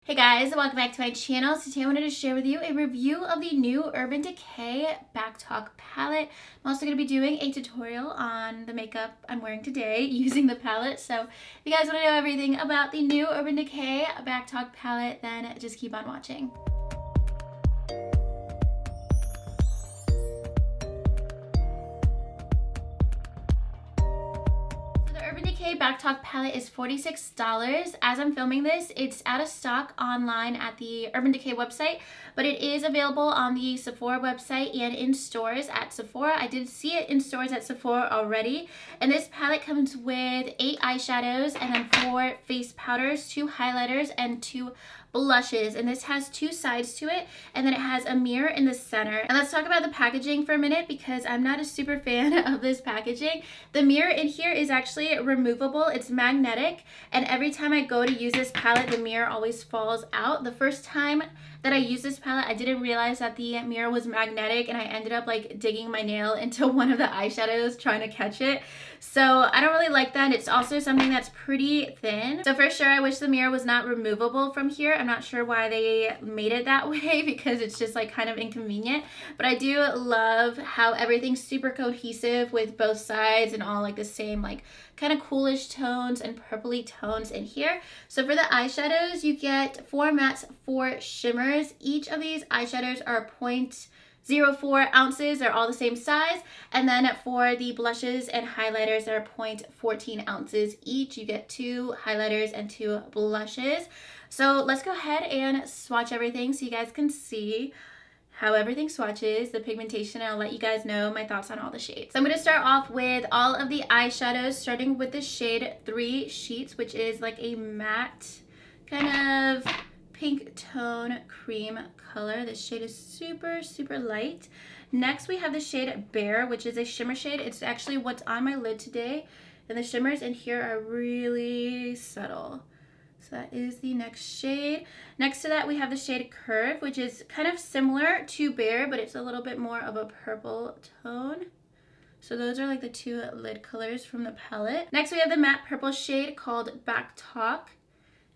Hey guys, welcome back to my channel. So today I wanted to share with you a review of the new Urban Decay Backtalk palette. I'm also going to be doing a tutorial on the makeup I'm wearing today using the palette. So if you guys want to know everything about the new Urban Decay Backtalk palette, then just keep on watching. Decay Backtalk palette is $46. As I'm filming this, it's out of stock online at the Urban Decay website, but it is available on the Sephora website and in stores at Sephora. I did see it in stores at Sephora already, and this palette comes with 8 eyeshadows and then 4 face powders, 2 highlighters, and 2 blushes, and this has 2 sides to it, and then it has a mirror in the center. And let's talk about the packaging for a minute because I'm not a super fan of this packaging. The mirror in here is actually removable, it's magnetic, and every time I go to use this palette, the mirror always falls out. The first time that I used this palette, I didn't realize that the mirror was magnetic, and I ended up like digging my nail into one of the eyeshadows trying to catch it. So I don't really like that. It's also something that's pretty thin. So for sure, I wish the mirror was not removable from here. I'm not sure why they made it that way because it's just like kind of inconvenient. But I do love how everything's super cohesive with both sides and all like the same like kind of coolish tones and purpley tones in here. So for the eyeshadows, you get 4 mattes, 4 shimmers. Each of these eyeshadows are 0.04 ounces. They're all the same size. And then for the blushes and highlighters, they're 0.14 ounces each. You get 2 highlighters and 2 blushes. So let's go ahead and swatch everything so you guys can see how everything swatches, the pigmentation, and I'll let you guys know my thoughts on all the shades. So I'm going to start off with all of the eyeshadows, starting with the shade 3 Sheets, which is like a matte kind of pink tone cream color. This shade is super, super light. Next, we have the shade Bare, which is a shimmer shade. It's actually what's on my lid today, and the shimmers in here are really subtle. So that is the next shade. Next to that, we have the shade Curve, which is kind of similar to Bare, but it's a little bit more of a purple tone. So those are like the 2 lid colors from the palette. Next, we have the matte purple shade called Backtalk.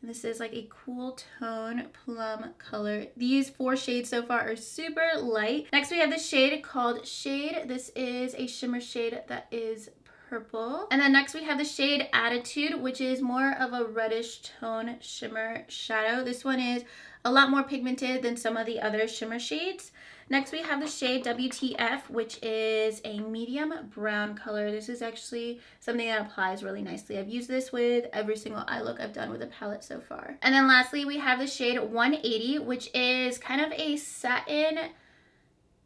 And this is like a cool tone plum color. These 4 shades so far are super light. Next, we have the shade called Shade. This is a shimmer shade that is purple. And then next we have the shade Attitude, which is more of a reddish tone shimmer shadow. This one is a lot more pigmented than some of the other shimmer shades. Next we have the shade WTF, which is a medium brown color. This is actually something that applies really nicely. I've used this with every single eye look I've done with a palette so far. And then lastly we have the shade 180, which is kind of a satin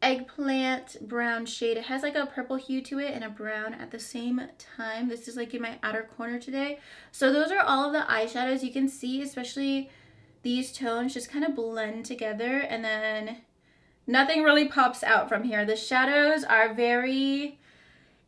eggplant brown shade. It has like a purple hue to it and a brown at the same time. This is like in my outer corner today. So those are all of the eyeshadows. You can see especially these tones just kind of blend together, and then nothing really pops out from here. The shadows are very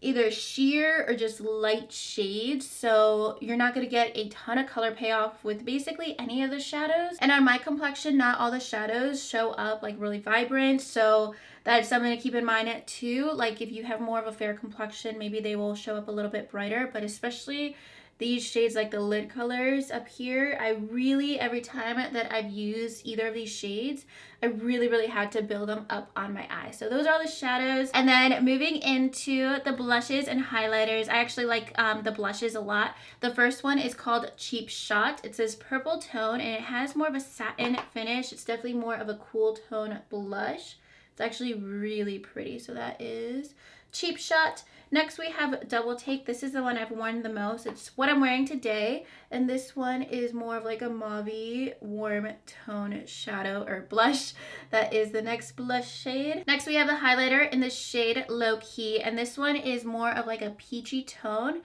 either sheer or just light shades, so you're not going to get a ton of color payoff with basically any of the shadows. And on my complexion, not all the shadows show up like really vibrant, so that's something to keep in mind too. Like if you have more of a fair complexion, maybe they will show up a little bit brighter, but especially these shades like the lid colors up here, I really, every time that I've used either of these shades, I really had to build them up on my eye. So those are all the shadows. And then moving into the blushes and highlighters, I actually like the blushes a lot. The first one is called Cheap Shot. It's this purple tone and it has more of a satin finish. It's definitely more of a cool tone blush. It's actually really pretty. So that is Cheap Shot. Next we have Double Take. This is the one I've worn the most. It's what I'm wearing today, and this one is more of like a mauvey warm tone shadow or blush. That is the next blush shade. Next we have the highlighter in the shade Low Key, and this one is more of like a peachy tone.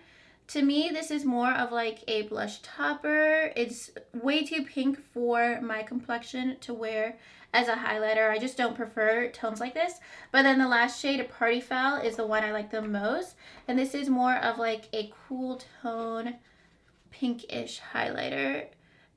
To me, this is more of like a blush topper. It's way too pink for my complexion to wear as a highlighter. I just don't prefer tones like this. But then the last shade, Party Foul, is the one I like the most. And this is more of like a cool tone, pinkish highlighter.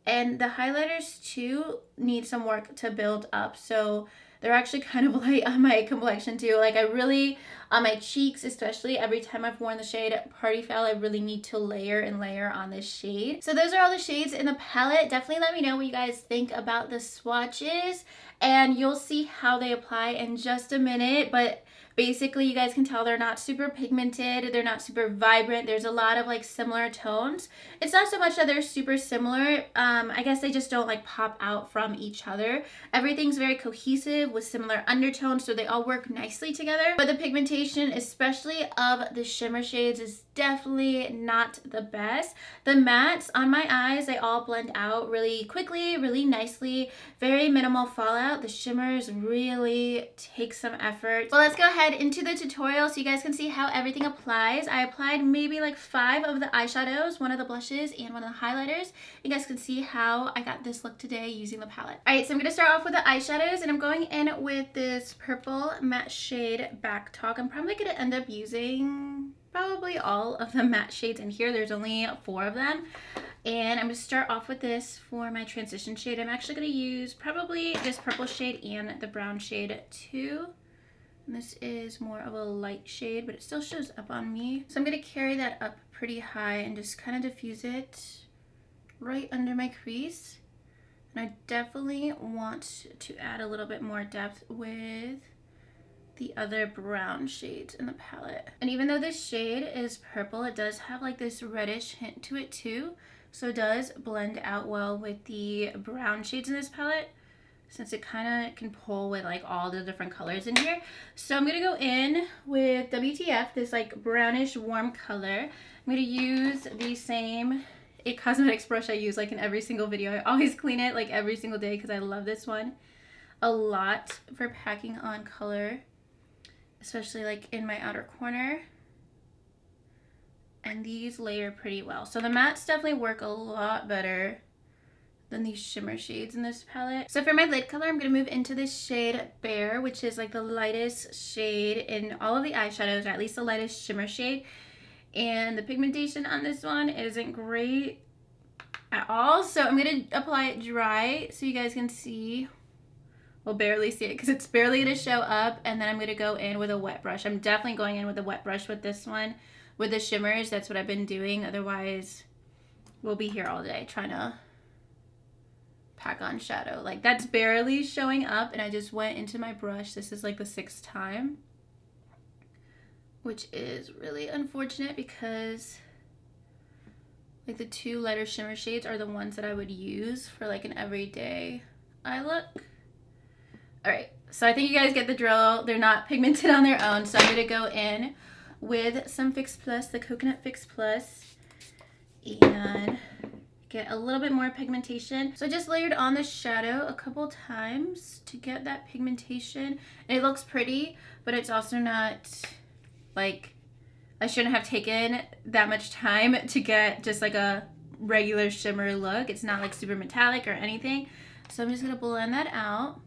And the highlighters too need some work to build up. So they're actually kind of light on my complexion too. Like I really on my cheeks, especially every time I've worn the shade Party Foul. I really need to layer and layer on this shade. So those are all the shades in the palette. Definitely let me know what you guys think about the swatches, and you'll see how they apply in just a minute. But basically, you guys can tell they're not super pigmented, they're not super vibrant. There's a lot of like similar tones. It's not so much that they're super similar, I guess they just don't like pop out from each other. Everything's very cohesive with similar undertones, so they all work nicely together. But the pigmentation, especially of the shimmer shades, is definitely not the best. The mattes on my eyes, they all blend out really quickly, really nicely, very minimal fallout. The shimmers really take some effort. Well, let's go ahead into the tutorial so you guys can see how everything applies. I applied maybe like 5 of the eyeshadows, 1 of the blushes, and 1 of the highlighters. You guys can see how I got this look today using the palette. Alright, so I'm going to start off with the eyeshadows, and I'm going in with this purple matte shade Backtalk. I'm probably going to end up using probably all of the matte shades in here. There's only 4 of them. And I'm going to start off with this for my transition shade. I'm actually going to use probably this purple shade and the brown shade too. And this is more of a light shade, but it still shows up on me. So I'm going to carry that up pretty high and just kind of diffuse it right under my crease. And I definitely want to add a little bit more depth with the other brown shades in the palette. And even though this shade is purple, it does have like this reddish hint to it too. So it does blend out well with the brown shades in this palette, since it kind of can pull with like all the different colors in here. So I'm going to go in with WTF, this like brownish warm color. I'm going to use the same It Cosmetics brush I use like in every single video. I always clean it like every single day because I love this one a lot for packing on color, especially like in my outer corner. And these layer pretty well. So the mattes definitely work a lot better than these shimmer shades in this palette. So for my lid color, I'm going to move into this shade Bare, which is like the lightest shade in all of the eyeshadows, or at least the lightest shimmer shade. And the pigmentation on this one isn't great at all. So I'm going to apply it dry so you guys can see. We'll barely see it because it's barely going to show up. And then I'm going to go in with a wet brush. I'm definitely going in with a wet brush with this one. With the shimmers, that's what I've been doing. Otherwise, we'll be here all day trying to pack on shadow. Like, that's barely showing up, and I just went into my brush. This is like the 6th time, which is really unfortunate because like the 2 lighter shimmer shades are the ones that I would use for like an everyday eye look. All right, so I think you guys get the drill. They're not pigmented on their own, so I'm going to go in with some Fix Plus, the Coconut Fix Plus, and get a little bit more pigmentation. So I just layered on the shadow a couple times to get that pigmentation. And it looks pretty, but it's also not like, I shouldn't have taken that much time to get just like a regular shimmer look. It's not like super metallic or anything. So I'm just gonna blend that out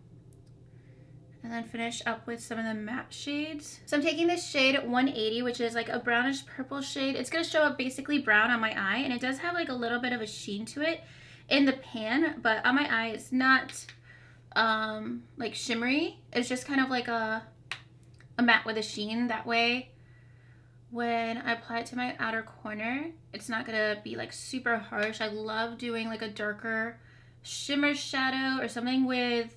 and then finish up with some of the matte shades. So I'm taking this shade 180, which is like a brownish purple shade. It's gonna show up basically brown on my eye, and it does have like a little bit of a sheen to it in the pan, but on my eye it's not like shimmery. It's just kind of like a matte with a sheen. That way when I apply it to my outer corner, it's not gonna be like super harsh. I love doing like a darker shimmer shadow or something with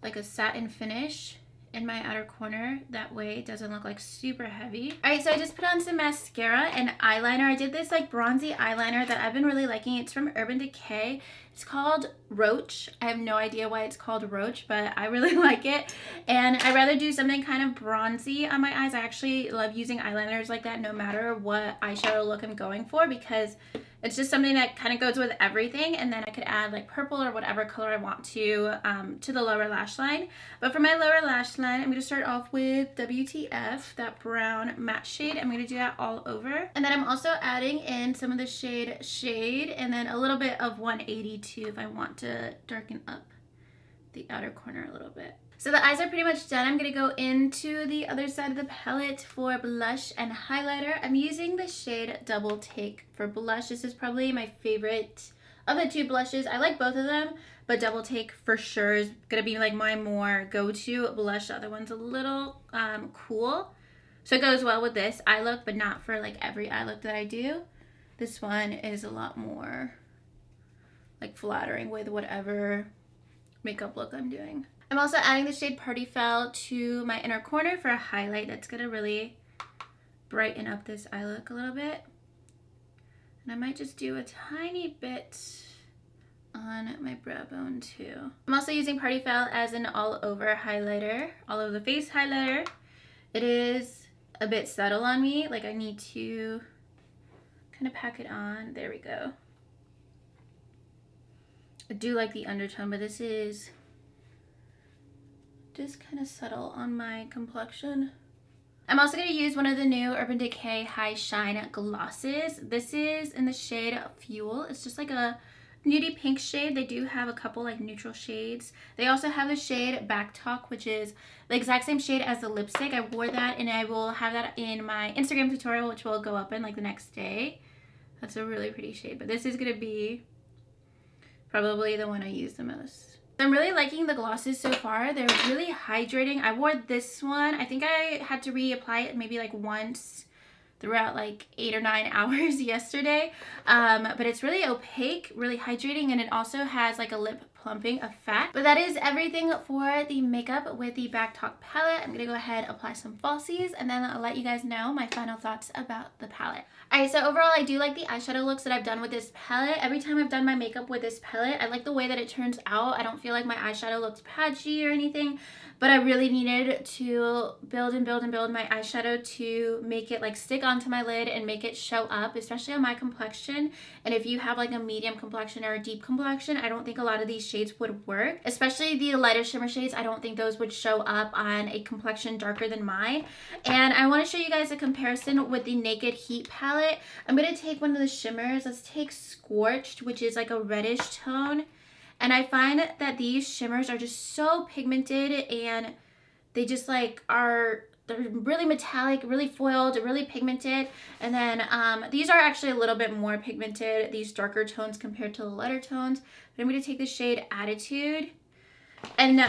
like a satin finish in my outer corner. That way it doesn't look like super heavy. All right, so I just put on some mascara and eyeliner. I did this like bronzy eyeliner that I've been really liking. It's from Urban Decay. It's called Roach. I have no idea why it's called Roach, but I really like it. And I'd rather do something kind of bronzy on my eyes. I actually love using eyeliners like that no matter what eyeshadow look I'm going for, because it's just something that kind of goes with everything. And then I could add like purple or whatever color I want to the lower lash line. But for my lower lash line, I'm going to start off with WTF, that brown matte shade. I'm going to do that all over. And then I'm also adding in some of the shade and then a little bit of 180 too if I want to darken up the outer corner a little bit. So the eyes are pretty much done. I'm going to go into the other side of the palette for blush and highlighter. I'm using the shade Double Take for blush. This is probably my favorite of the two blushes. I like both of them, but Double Take for sure is gonna be like my more go-to blush. The other one's a little cool, so it goes well with this eye look, but not for like every eye look that I do. This one is a lot more like flattering with whatever makeup look I'm doing. I'm also adding the shade Party Foul to my inner corner for a highlight that's gonna really brighten up this eye look a little bit. And I might just do a tiny bit on my brow bone too. I'm also using Party Foul as an all over highlighter, all over the face highlighter. It is a bit subtle on me, like I need to kind of pack it on. There we go. I do like the undertone, but this is just kind of subtle on my complexion. I'm also going to use one of the new Urban Decay High Shine glosses. This is in the shade Fuel. It's just like a nudie pink shade. They do have a couple like neutral shades. They also have the shade Backtalk, which is the exact same shade as the lipstick. I wore that, and I will have that in my Instagram tutorial, which will go up in like the next day. That's a really pretty shade, but this is going to be probably the one I use the most. I'm really liking the glosses so far. They're really hydrating. I wore this one. I think I had to reapply it maybe like once throughout like 8 or 9 hours yesterday. But it's really opaque, really hydrating, and it also has like a lip plumping effect. But that is everything for the makeup with the Backtalk palette. I'm gonna go ahead, apply some falsies, and then I'll let you guys know my final thoughts about the palette. Alright, so overall I do like the eyeshadow looks that I've done with this palette. Every time I've done my makeup with this palette, I like the way that it turns out. I don't feel like my eyeshadow looks patchy or anything, but I really needed to build and build and build my eyeshadow to make it like stick onto my lid and make it show up, especially on my complexion. And if you have like a medium complexion or a deep complexion, I don't think a lot of these shades would work, especially the lighter shimmer shades. I don't think those would show up on a complexion darker than mine. And I want to show you guys a comparison with the Naked Heat palette. I'm going to take one of the shimmers. Let's take Scorched, which is like a reddish tone. And I find that these shimmers are just so pigmented, and they just like they're really metallic, really foiled, really pigmented. And then these are actually a little bit more pigmented, these darker tones compared to the lighter tones. But I'm going to take the shade Attitude, and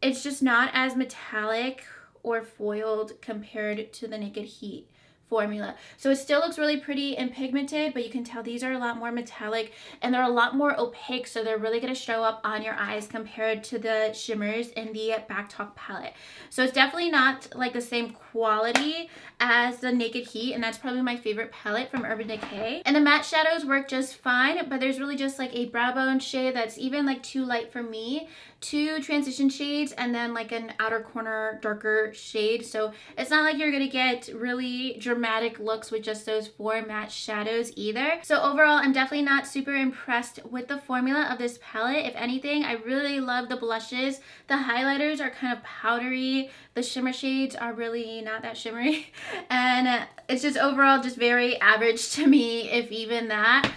it's just not as metallic or foiled compared to the Naked Heat formula. So it still looks really pretty and pigmented, but you can tell these are a lot more metallic and they're a lot more opaque, so they're really going to show up on your eyes compared to the shimmers in the Backtalk palette. So it's definitely not like the same quality as the Naked Heat, and that's probably my favorite palette from Urban Decay. And the matte shadows work just fine, but there's really just like a brow bone shade that's even like too light for me, 2 transition shades, and then like an outer corner darker shade. So it's not like you're gonna get really dramatic looks with just those 4 matte shadows either. So overall, I'm definitely not super impressed with the formula of this palette. If anything, I really love the blushes. The highlighters are kind of powdery. The shimmer shades are really not that shimmery. And it's just overall just very average to me, if even that.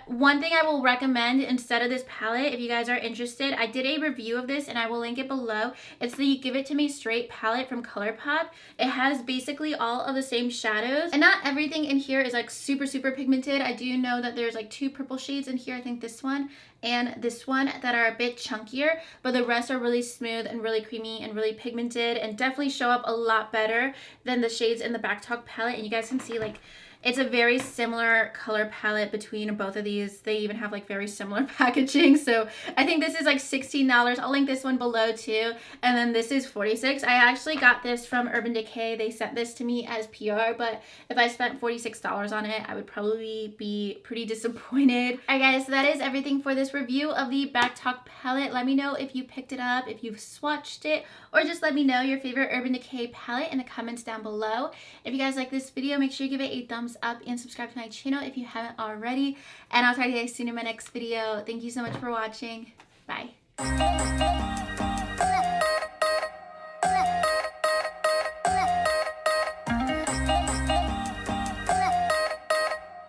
One thing I will recommend instead of this palette, if you guys are interested, I did a review of this and I will link it below. It's the Give It To Me Straight palette from Colourpop. It has basically all of the same shadows, and not everything in here is like super pigmented. I do know that there's like 2 purple shades in here, I think this one and this one, that are a bit chunkier, but the rest are really smooth and really creamy and really pigmented, and definitely show up a lot better than the shades in the Backtalk palette. And you guys can see like it's a very similar color palette between both of these. They even have like very similar packaging. So I think this is like $16. I'll link this one below too. And then this is $46. I actually got this from Urban Decay. They sent this to me as PR, but if I spent $46 on it, I would probably be pretty disappointed. Alright guys, so that is everything for this review of the Backtalk palette. Let me know if you picked it up, if you've swatched it, or just let me know your favorite Urban Decay palette in the comments down below. If you guys like this video, make sure you give it a thumbs up and subscribe to my channel if you haven't already. And I'll talk to you guys soon in my next video. Thank you so much for watching. Bye.